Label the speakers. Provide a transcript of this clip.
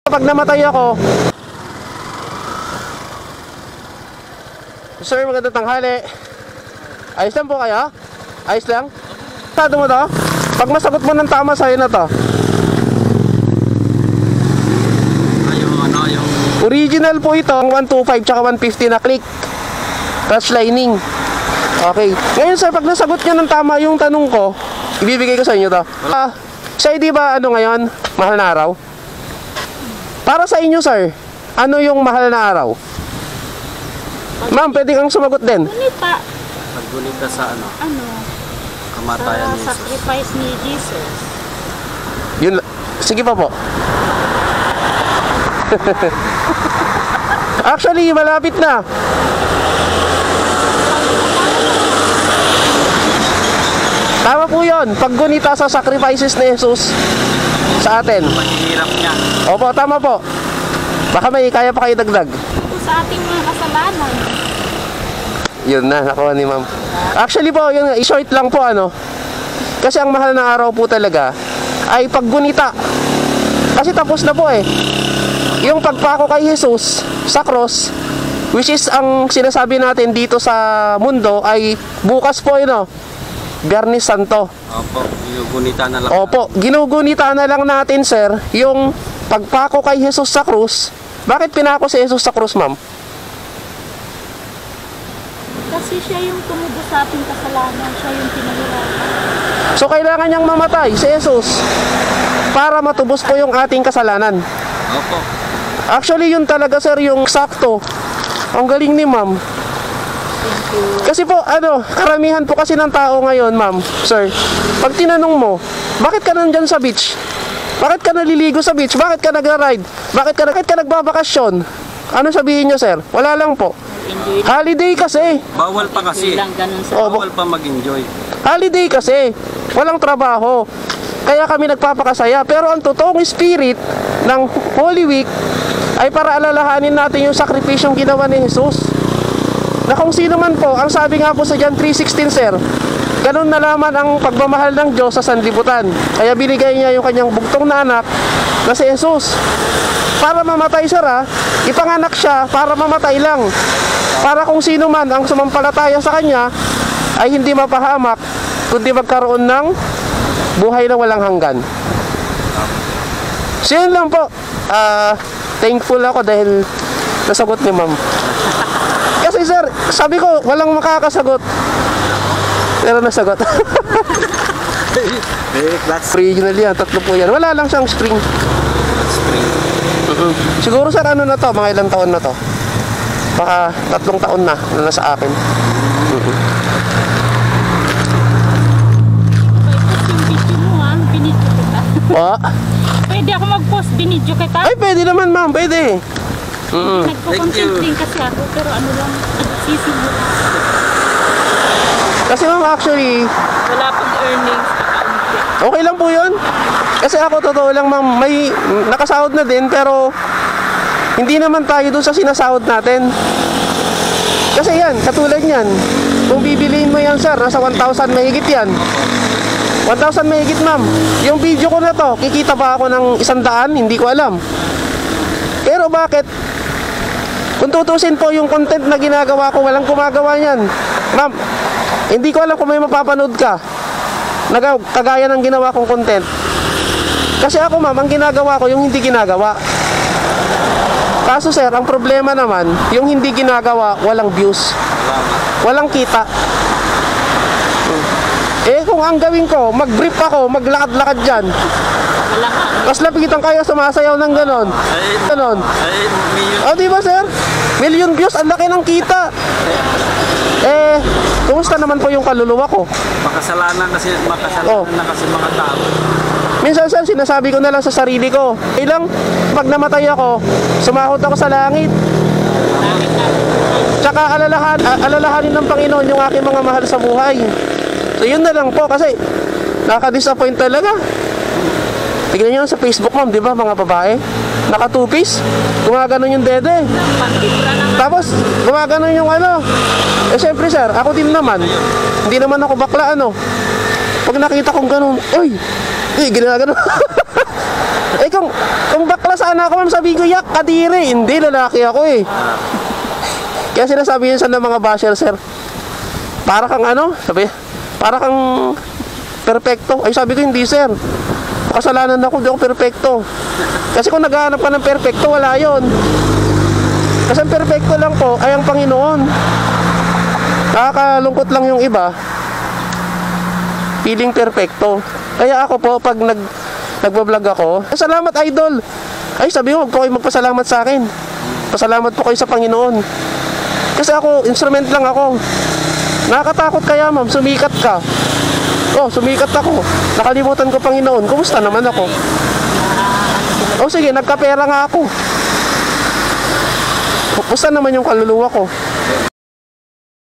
Speaker 1: Pag namatay ako, sir, magandang tanghali. Ayos lang po kayo? Ayos lang? Tado mo to? Pag masagot mo ng tama, sa'yo na to. Original po ito, 125 tsaka 150 na click. Touch lining. Okay. Ngayon sir, pag nasagot nyo ng tama yung tanong ko, ibibigay ko sa inyo to. Sir, di ba ano ngayon? Mahal na araw? Para sa inyo sir, ano yung mahal na araw? Ma'am, pwede kang sumagot din.
Speaker 2: Gunita.
Speaker 3: Paggunita sa ano?
Speaker 2: Ano?
Speaker 3: Kamatayan ni
Speaker 2: Sa
Speaker 3: Jesus.
Speaker 2: sacrifice ni Jesus.
Speaker 1: Yun, sige pa po. Actually, malapit na. Tama po yun. Paggunita sa sacrifices ni Jesus sa atin.
Speaker 3: Paghihirap niya.
Speaker 1: Opo, tama po. Baka may kaya pa kayo dagdag.
Speaker 2: Ito sa ating mga kasalanan.
Speaker 1: Yun na, nakuha ni ma'am. Actually po, yun, short lang po ano. Kasi ang mahal na araw po talaga ay paggunita. Kasi tapos na po eh. Yung pagpako kay Jesus sa cross, which is ang sinasabi natin dito sa mundo ay bukas po yun, Biyernes Santo.
Speaker 3: Opo, ginugunita na lang.
Speaker 1: Opo, ginugunita na lang natin sir yung pagpako kay Jesus sa krus. Bakit pinako si Jesus sa krus, ma'am?
Speaker 2: Kasi siya yung tumubo sa ating kasalanan. Siya yung pinahirapan.
Speaker 1: So kailangan niyang mamatay si Jesus para matubos po yung ating kasalanan.
Speaker 3: Opo.
Speaker 1: Actually yun talaga sir yung sakto. Ang galing ni ma'am. Kasi po ano, karamihan po kasi ng tao ngayon, ma'am, sir, pag tinanong mo, bakit ka nandyan sa beach? Bakit ka naliligo sa beach? Bakit ka nagra-ride? Bakit ka nagbabakasyon? Ano sabihin nyo sir? Wala lang po. Holiday kasi.
Speaker 3: Bawal pa kasi.
Speaker 2: Lang ganun sa
Speaker 3: Bawal pa mag-enjoy.
Speaker 1: Holiday kasi. Walang trabaho. Kaya kami nagpapakasaya. Pero ang totoong spirit ng Holy Week ay para alalahanin natin yung sakripisyong ginawa ni Jesus. Na kung sino man po, ang sabi nga po sa John 3:16 sir, ganun na naman ang pagmamahal ng Diyos sa sanlibutan. Kaya binigay niya yung kanyang bugtong na anak na si Jesus. Para mamatay sir ipanganak siya para mamatay lang. Para kung sino man ang sumampalataya sa kanya ay hindi mapahamak, kundi magkaroon ng buhay na walang hanggan. So yun lang po. Thankful ako dahil nasagot ni ma'am. Kasi sir, sabi ko walang makakasagot. Pero nasagot. Original yan, tatlo po yan. Wala lang siyang spring.
Speaker 3: Spring.
Speaker 1: Siguro sir ano na to, mga ilang taon na to. Baka 3 taon na nasa akin.
Speaker 2: Pwede yung video mo binidyo kita. Pwede ako mag-post binidyo kita.
Speaker 1: Ay, pwede naman ma'am, pwede.
Speaker 2: Nagpo-content din kasi ako, pero ano lang, nagsisimula.
Speaker 1: Kasi ma'am actually,
Speaker 2: Wala pang earnings, kakaunti.
Speaker 1: okay lang po yun. Kasi ako totoo lang ma'am, may nakasahod na din pero hindi naman tayo doon sa sinasahod natin. Kasi yan, katulad yan, kung bibiliin mo yan sir, nasa 1,000 mahigit yan. 1,000 mahigit ma'am. Yung video ko na to, kikita ba ako ng 100? Hindi ko alam. Pero bakit? Kung tutusin po yung content na ginagawa ko, walang gumagawa niyan. Ma'am, hindi ko alam kung may mapapanood ka kagaya ng ginawa kong content. Kasi ako ma'am, ang ginagawa ko yung hindi ginagawa. Kaso sir, ang problema naman, yung hindi ginagawa, walang views. Walang kita. Eh kung ang gawin ko, mag-brief ako, maglakad-lakad dyan.
Speaker 2: Wala nga.
Speaker 1: Mas lapitan kayo sumasayaw ng ganon. Ganon.
Speaker 3: Ay, million.
Speaker 1: O diba sir? Million views, ang laki ng kita. Eh, kumusta naman po yung kaluluwa ko?
Speaker 3: Makasalanan kasi na kasi mga tao.
Speaker 1: Minsan sir, sinasabi ko na lang sa sarili ko, ilang pag namatay ako, sumahod ako sa langit. Tsaka alalahanin ng Panginoon yung aking mga mahal sa buhay. So yun na lang po kasi nakaka-disappoint talaga. Tignan nyo sa Facebook ma'am, di ba mga babae? Naka 2-piece, gumaganon yung dede. Tapos gumaganon yung ano. Eh syempre sir, ako din naman, hindi naman ako bakla ano. Pag nakita kong ganun, ginaganon. Eh kung bakla sana ako, ma'am, sabihin ko, yak, kadiri. Hindi, lalaki ako eh. Kaya sinasabi yun sa mga basher, sir. Para kang ano, sabi, para kang perfecto. Ay, sabi ko, hindi, sir. Kasalanan ako, hindi ako perfecto. Kasi kung naghahanap ka ng perfecto, wala yon. Kasi ang perfecto lang po ay ang Panginoon. Nakakalungkot lang yung iba, feeling perfecto. Kaya ako po, pag nagbablog ako, salamat, idol. Ay, sabi mo, huwag po kayo magpasalamat sa akin. Pasalamat po kayo sa Panginoon. Kasi ako, instrument lang ako. Nakakatakot kaya, ma'am, sumikat ka. Oh, sumikat ako. Nakalimutan ko, Panginoon. Kumusta naman ako? Oh, sige, nagkapera nga ako. Kumusta naman yung kaluluwa ko?